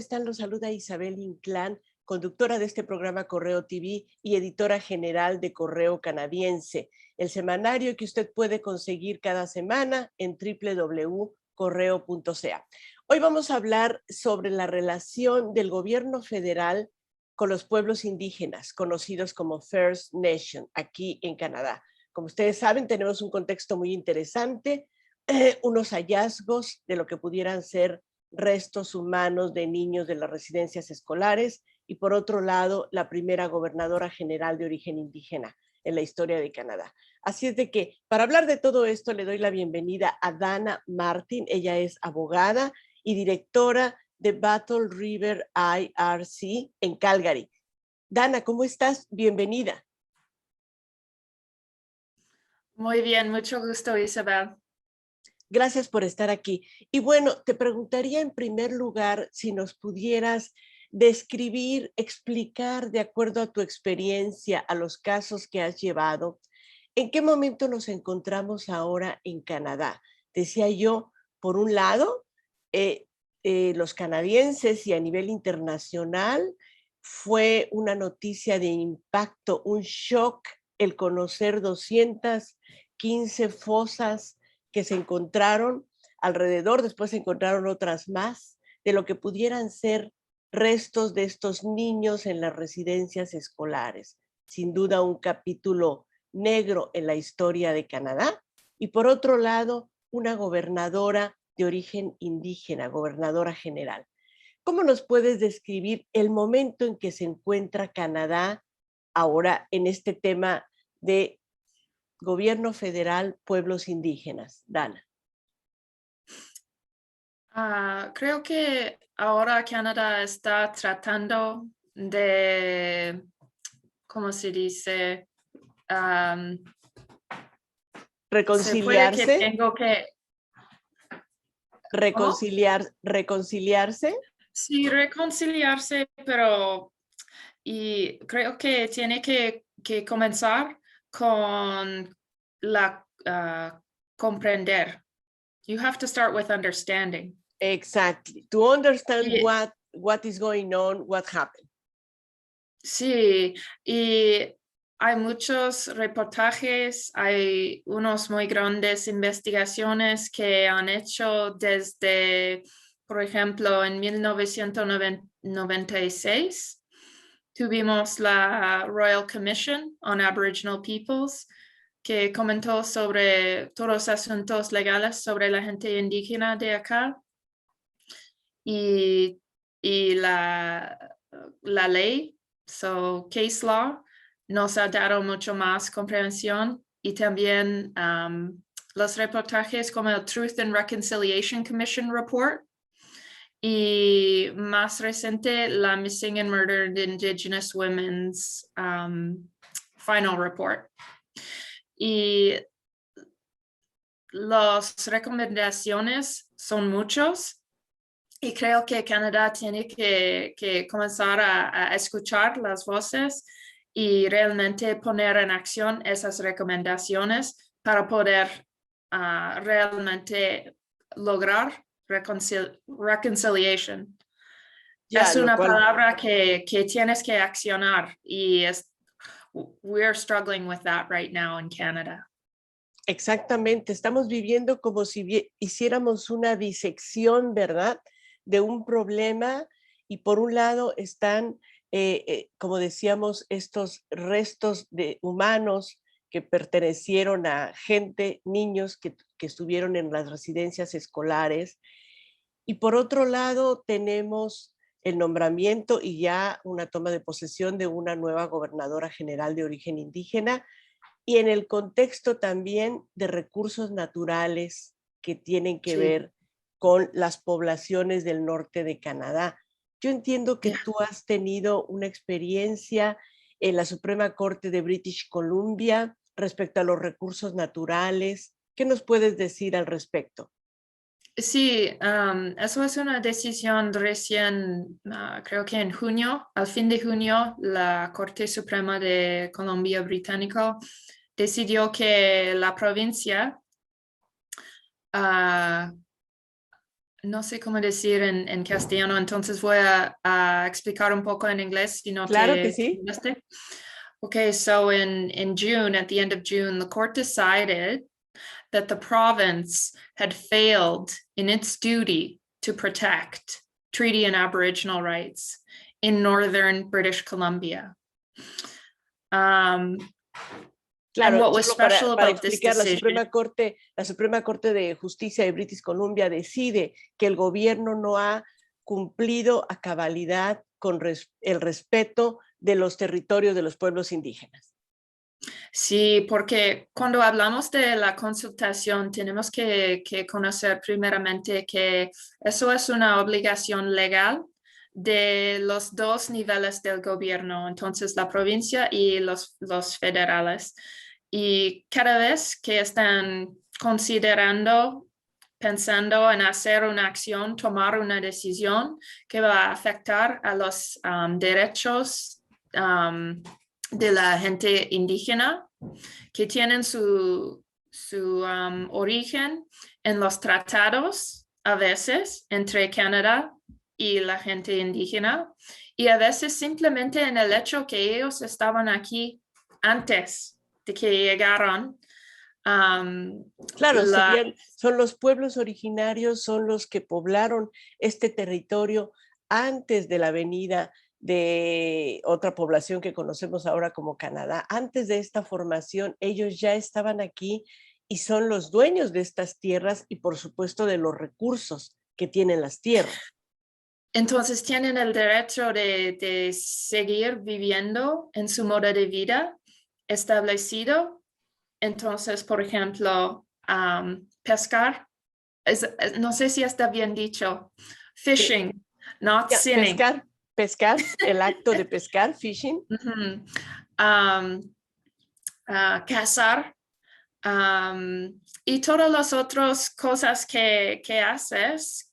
están? Los saluda Isabel Inclán, conductora de este programa Correo TV y editora general de Correo Canadiense, el semanario que usted puede conseguir cada semana en www.correo.ca. Hoy vamos a hablar sobre la relación del gobierno federal con los pueblos indígenas, conocidos como First Nation, aquí en Canadá. Como ustedes saben, tenemos un contexto muy interesante, unos hallazgos de lo que pudieran ser restos humanos de niños de las residencias escolares y por otro lado, la primera gobernadora general de origen indígena en la historia de Canadá. Así es de que para hablar de todo esto le doy la bienvenida a Dana Martin. Ella es abogada y directora de Battle River IRC en Calgary. Dana, ¿cómo estás? Bienvenida. Muy bien, mucho gusto, Isabel. Gracias por estar aquí. Y bueno, te preguntaría en primer lugar si nos pudieras describir, explicar de acuerdo a tu experiencia, a los casos que has llevado, ¿en qué momento nos encontramos ahora en Canadá? Decía yo, por un lado, los canadienses y a nivel internacional fue una noticia de impacto, un shock el conocer 215 fosas que se encontraron alrededor, después se encontraron otras más, de lo que pudieran ser restos de estos niños en las residencias escolares. Sin duda un capítulo negro en la historia de Canadá. Y por otro lado, una gobernadora de origen indígena, gobernadora general. ¿Cómo nos puedes describir el momento en que se encuentra Canadá ahora en este tema de gobierno federal, pueblos indígenas? Dana. Creo que ahora Canadá está tratando de, ¿cómo se dice? Se puede que Reconciliarse, tengo que... ¿Cómo? reconciliarse. Sí, reconciliarse, pero y creo que tiene que comenzar con la comprender. You have to start with understanding. Exactly. To understand Y, what is going on, what happened. sí, y hay muchos reportajes, hay unos muy grandes investigaciones que han hecho desde, por ejemplo, en 1996. Tuvimos la Royal Commission on Aboriginal Peoples, que comentó sobre todos los asuntos legales sobre la gente indígena de acá. Y la ley, so case law, nos ha dado mucho más comprensión y también los reportajes como el Truth and Reconciliation Commission Report y más reciente la Missing and Murdered Indigenous Women's Final Report. Y las recomendaciones son muchos. Y creo que Canadá tiene que comenzar a escuchar las voces y realmente poner en acción esas recomendaciones para poder realmente lograr reconciliation. Ya, Es lo una cual palabra que tienes que accionar y we're struggling with that right now in Canada. exactamente, estamos viviendo como si hiciéramos una disección, ¿verdad?, de un problema y por un lado están, como decíamos, estos restos de humanos que pertenecieron a gente, niños que estuvieron en las residencias escolares y por otro lado tenemos el nombramiento y ya una toma de posesión de una nueva gobernadora general de origen indígena y en el contexto también de recursos naturales que tienen que Sí. ver con las poblaciones del norte de Canadá. Yo entiendo que Yeah. tú has tenido una experiencia en la Suprema Corte de British Columbia respecto a los recursos naturales. ¿Qué nos puedes decir al respecto? Sí, eso es una decisión recién, creo que en junio, al fin de junio, la Corte Suprema de Columbia Británica decidió que la provincia no sé cómo decir en castellano, entonces voy a explicar un poco en inglés si no Claro que te sí. moleste. Okay, so in June, at the end of June, the court decided that the province had failed in its duty to protect treaty and Aboriginal rights in northern British Columbia. And Claro, what was solo special para about this explicar, decision? la Suprema Corte de Justicia de British Columbia decide que el gobierno no ha cumplido a cabalidad con el respeto de los territorios de los pueblos indígenas. Sí, porque cuando hablamos de la consultación tenemos que conocer primeramente que eso es una obligación legal de los dos niveles del gobierno, entonces la provincia y los federales. Y cada vez que están considerando, pensando en hacer una acción, tomar una decisión que va a afectar a los derechos de la gente indígena, que tienen su origen en los tratados, a veces, entre Canadá y la gente indígena, y a veces simplemente en el hecho que ellos estaban aquí antes de que llegaron. Claro, son los pueblos originarios, son los que poblaron este territorio antes de la venida de otra población que conocemos ahora como Canadá. Antes de esta formación, ellos ya estaban aquí y son los dueños de estas tierras y, por supuesto, de los recursos que tienen las tierras. Entonces tienen el derecho de seguir viviendo en su modo de vida establecido. Entonces, por ejemplo, pescar, no sé si está bien dicho, fishing, not sinning. Pescar, el acto de pescar, fishing. Cazar, y todas las otras cosas que haces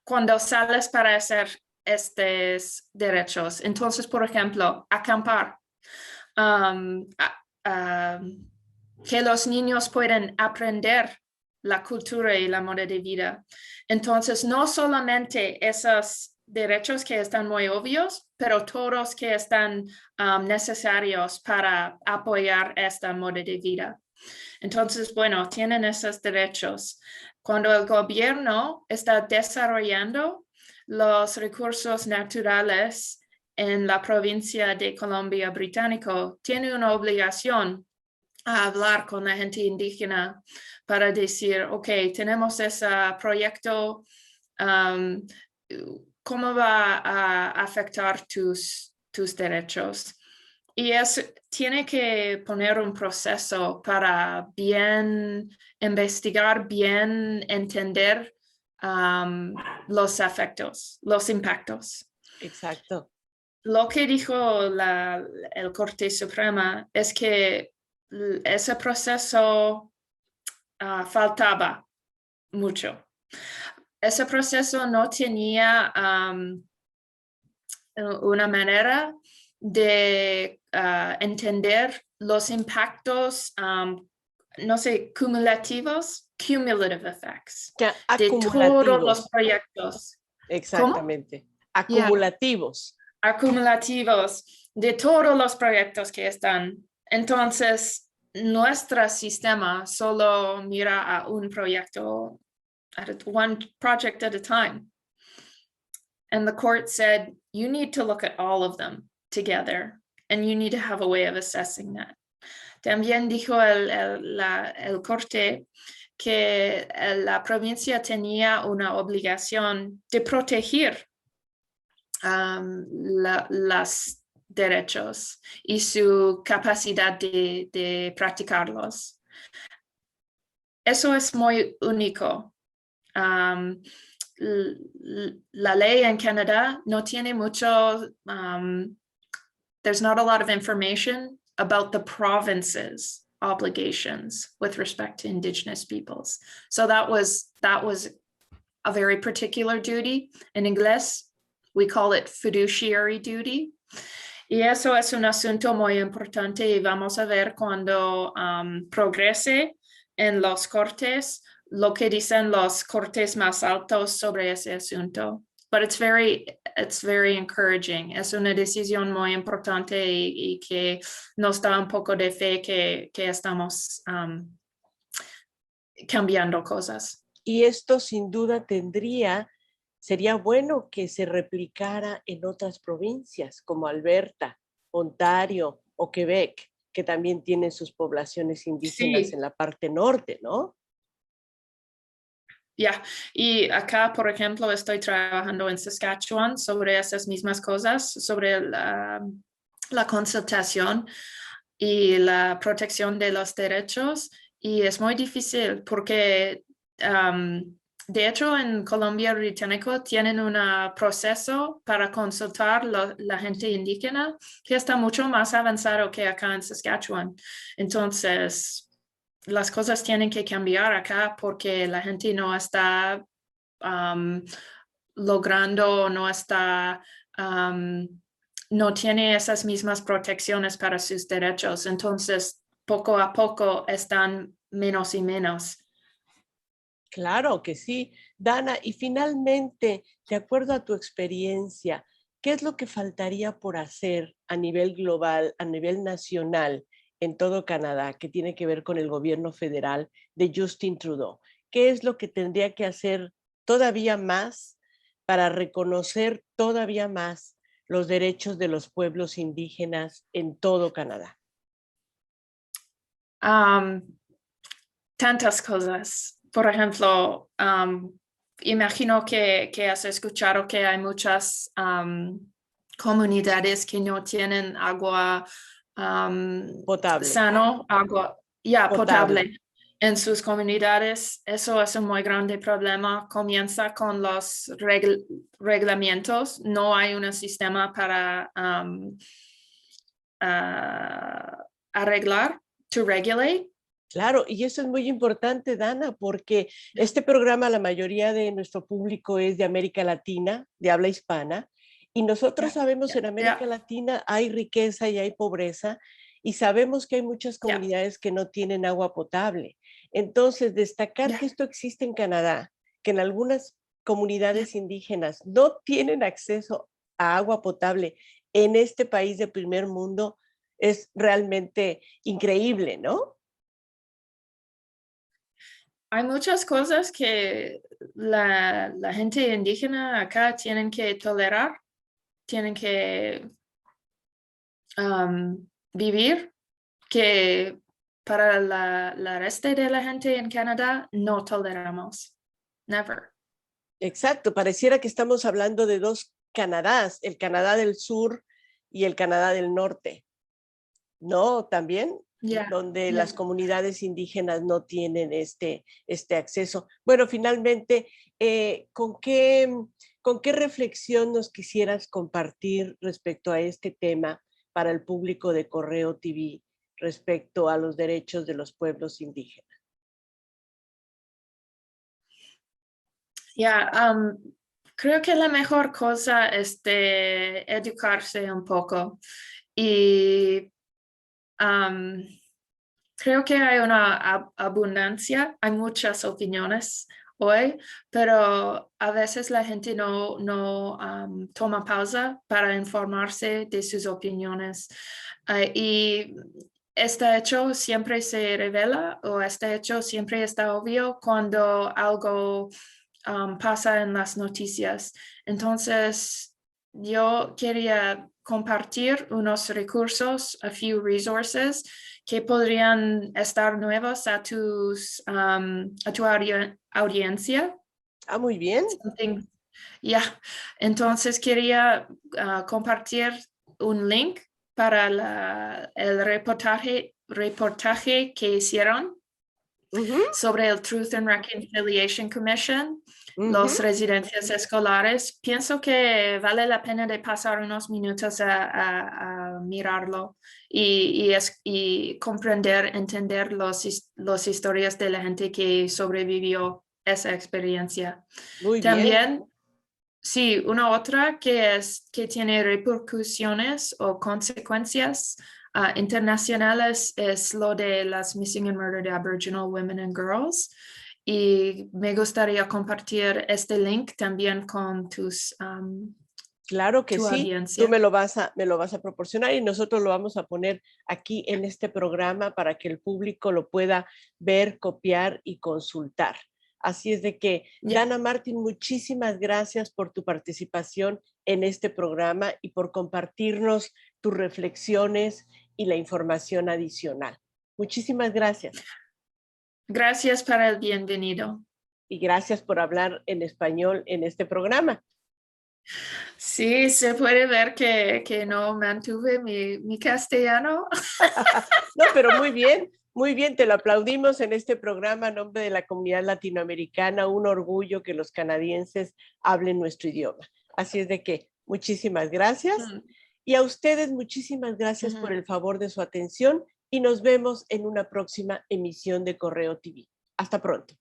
cuando sales para hacer estos derechos. Entonces, por ejemplo, acampar. Que los niños pueden aprender la cultura y la moda de vida. Entonces, no solamente esos derechos que están muy obvios, pero todos que están necesarios para apoyar esta moda de vida. Entonces, bueno, tienen esos derechos. Cuando el gobierno está desarrollando los recursos naturales en la provincia de Columbia Británico, tiene una obligación a hablar con la gente indígena para decir, ok, tenemos ese proyecto, ¿cómo va a afectar tus derechos? Y tiene que poner un proceso para bien investigar, bien entender los efectos, los impactos. Exacto. Lo que dijo el Corte Suprema es que ese proceso faltaba mucho. Ese proceso no tenía una manera de entender los impactos, no sé, cumulative effects, de todos los proyectos. Exactamente. ¿Cómo? Acumulativos. Yeah. Acumulativos de todos los proyectos que están. Entonces, nuestro sistema solo mira a un proyecto, one project at a time. And the court said, you need to look at all of them together, and you need to have a way of assessing that. También dijo el corte que la provincia tenía una obligación de proteger los derechos y su capacidad de practicarlos. Eso es muy único. La ley en Canadá no tiene mucho, there's not a lot of information about the province's obligations with respect to Indigenous peoples. So that was a very particular duty. In English, we call it fiduciary duty. Y eso es un asunto muy importante y vamos a ver cuando progrese en los cortes lo que dicen los cortes más altos sobre ese asunto. But it's very encouraging. Es una decisión muy importante y que nos da un poco de fe que estamos cambiando cosas. Y esto sin duda sería bueno que se replicara en otras provincias como Alberta, Ontario o Quebec, que también tienen sus poblaciones indígenas en la parte norte, ¿no? Ya, y acá, por ejemplo, estoy trabajando en Saskatchewan sobre esas mismas cosas, sobre la consultación y la protección de los derechos, y es muy difícil porque, de hecho, en Columbia Británico tienen un proceso para consultar la gente indígena que está mucho más avanzado que acá en Saskatchewan. Entonces, las cosas tienen que cambiar acá porque la gente no está logrando, no tiene esas mismas protecciones para sus derechos. Entonces, poco a poco están menos y menos. Claro que sí. Dana, y finalmente, de acuerdo a tu experiencia, ¿qué es lo que faltaría por hacer a nivel global, a nivel nacional, en todo Canadá, que tiene que ver con el gobierno federal de Justin Trudeau? ¿Qué es lo que tendría que hacer todavía más para reconocer todavía más los derechos de los pueblos indígenas en todo Canadá? Tantas cosas. Por ejemplo, imagino que has escuchado que hay muchas comunidades que no tienen agua Potable. sano, agua potable en sus comunidades. Eso es un muy grande problema. Comienza con los reglamentos. No hay un sistema para arreglar, to regulate. Claro, y eso es muy importante, Dana, porque este programa, la mayoría de nuestro público es de América Latina, de habla hispana, y nosotros sabemos en América Latina hay riqueza y hay pobreza, y sabemos que hay muchas comunidades que no tienen agua potable. Entonces, destacar que esto existe en Canadá, que en algunas comunidades indígenas no tienen acceso a agua potable en este país de primer mundo, es realmente increíble, ¿no? Hay muchas cosas que la gente indígena acá tienen que tolerar, tienen que vivir, que para la resto de la gente en Canadá no toleramos. Never. Exacto, pareciera que estamos hablando de dos Canadás, el Canadá del Sur y el Canadá del Norte, ¿no? También, donde las comunidades indígenas no tienen este acceso. Bueno, finalmente, ¿con qué reflexión nos quisieras compartir respecto a este tema para el público de Correo TV respecto a los derechos de los pueblos indígenas? Creo que la mejor cosa es de educarse un poco y creo que hay una abundancia, hay muchas opiniones hoy, pero a veces la gente no toma pausa para informarse de sus opiniones. Y este hecho siempre se revela o este hecho siempre está obvio cuando algo pasa en las noticias. Entonces, yo quería compartir unos recursos, a few resources, que podrían estar nuevos a tu audiencia. Muy bien. Entonces quería compartir un link para el reportaje que hicieron sobre el Truth and Reconciliation Commission, las residencias escolares. Pienso que vale la pena de pasar unos minutos a mirarlo y comprender, entender las historias de la gente que sobrevivió esa experiencia. Muy También, bien. sí, una otra que tiene repercusiones o consecuencias internacionales es lo de las missing and murdered Aboriginal women and girls. y me gustaría compartir este link también con Claro que tu sí, audiencia. tú me lo vas a proporcionar y nosotros lo vamos a poner aquí en este programa para que el público lo pueda ver, copiar y consultar. Así es de que, Dana Martín, muchísimas gracias por tu participación en este programa y por compartirnos tus reflexiones y la información adicional. Muchísimas gracias. Gracias para el bienvenido. Y gracias por hablar en español en este programa. Sí, se puede ver que no mantuve mi castellano. No, pero muy bien, te lo aplaudimos en este programa a nombre de la comunidad latinoamericana, un orgullo que los canadienses hablen nuestro idioma. Así es de que muchísimas gracias y a ustedes muchísimas gracias por el favor de su atención y nos vemos en una próxima emisión de Correo TV. Hasta pronto.